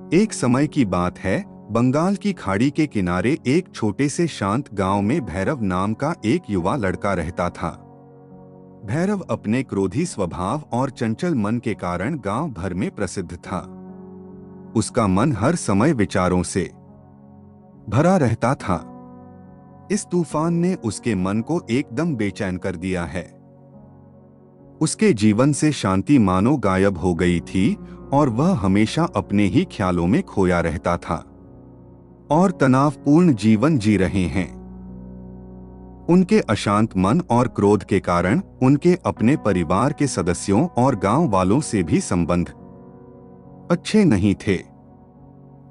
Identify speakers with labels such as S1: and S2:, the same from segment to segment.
S1: एक समय की बात है, बंगाल की खाड़ी के किनारे एक छोटे से शांत गांव में भैरव नाम का एक युवा लड़का रहता था। भैरव अपने क्रोधी स्वभाव और चंचल मन के कारण गांव भर में प्रसिद्ध था। उसका मन हर समय विचारों से भरा रहता था। इस तूफान ने उसके मन को एकदम बेचैन कर दिया है। उसके जीवन से शांति मानो गायब हो गई थी और वह हमेशा अपने ही ख्यालों में खोया रहता था और तनावपूर्ण जीवन जी रहे हैं। उनके अशांत मन और क्रोध के कारण उनके अपने परिवार के सदस्यों और गांव वालों से भी संबंध अच्छे नहीं थे,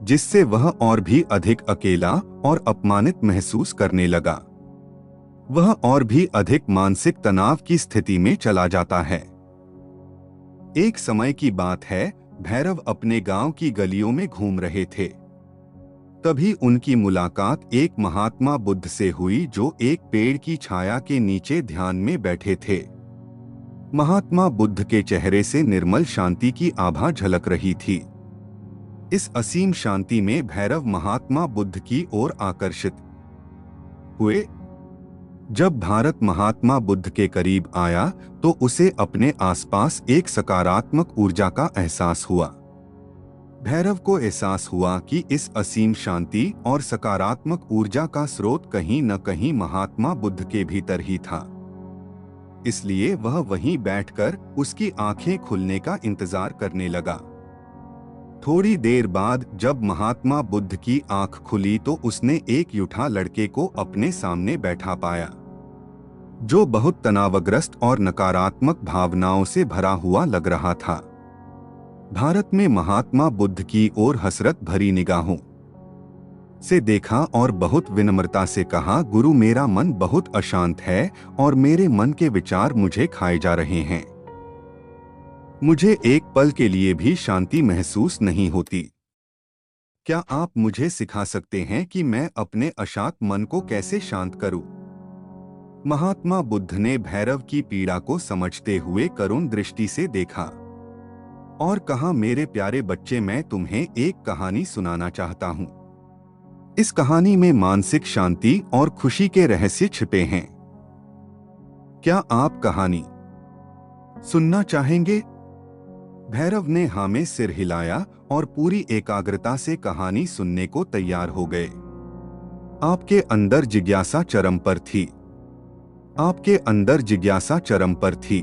S1: जिससे वह और भी अधिक अकेला और अपमानित महसूस करने लगा। वह और भी अधिक मानसिक तनाव की स्थिति में चला जाता है। एक समय की बात है, भैरव अपने गांव की गलियों में घूम रहे थे। तभी उनकी मुलाकात एक महात्मा बुद्ध से हुई जो एक पेड़ की छाया के नीचे ध्यान में बैठे थे। महात्मा बुद्ध के चेहरे से निर्मल शांति की आभा झलक रही थी। इस असीम शांति में भैरव महात्मा बुद्ध की ओर आकर्षित हुए। जब भारत महात्मा बुद्ध के करीब आया तो उसे अपने आसपास एक सकारात्मक ऊर्जा का एहसास हुआ। भैरव को एहसास हुआ कि इस असीम शांति और सकारात्मक ऊर्जा का स्रोत कहीं न कहीं महात्मा बुद्ध के भीतर ही था। इसलिए वह वहीं बैठकर उसकी आंखें खुलने का इंतजार करने लगा। थोड़ी देर बाद जब महात्मा बुद्ध की आंख खुली तो उसने एक यूठा लड़के को अपने सामने बैठा पाया, जो बहुत तनावग्रस्त और नकारात्मक भावनाओं से भरा हुआ लग रहा था। भारत में महात्मा बुद्ध की ओर हसरत भरी निगाहों से देखा और बहुत विनम्रता से कहा, गुरु, मेरा मन बहुत अशांत है और मेरे मन के विचार मुझे खाए जा रहे हैं। मुझे एक पल के लिए भी शांति महसूस नहीं होती। क्या आप मुझे सिखा सकते हैं कि मैं अपने अशांत मन को कैसे शांत करूं? महात्मा बुद्ध ने भैरव की पीड़ा को समझते हुए करुण दृष्टि से देखा और कहा, मेरे प्यारे बच्चे, मैं तुम्हें एक कहानी सुनाना चाहता हूं। इस कहानी में मानसिक शांति और खुशी के रहस्य छिपे हैं। क्या आप कहानी सुनना चाहेंगे? भैरव ने हाँ में सिर हिलाया और पूरी एकाग्रता से कहानी सुनने को तैयार हो गए। आपके अंदर जिज्ञासा चरम पर थी। आपके अंदर जिज्ञासा चरम पर थी।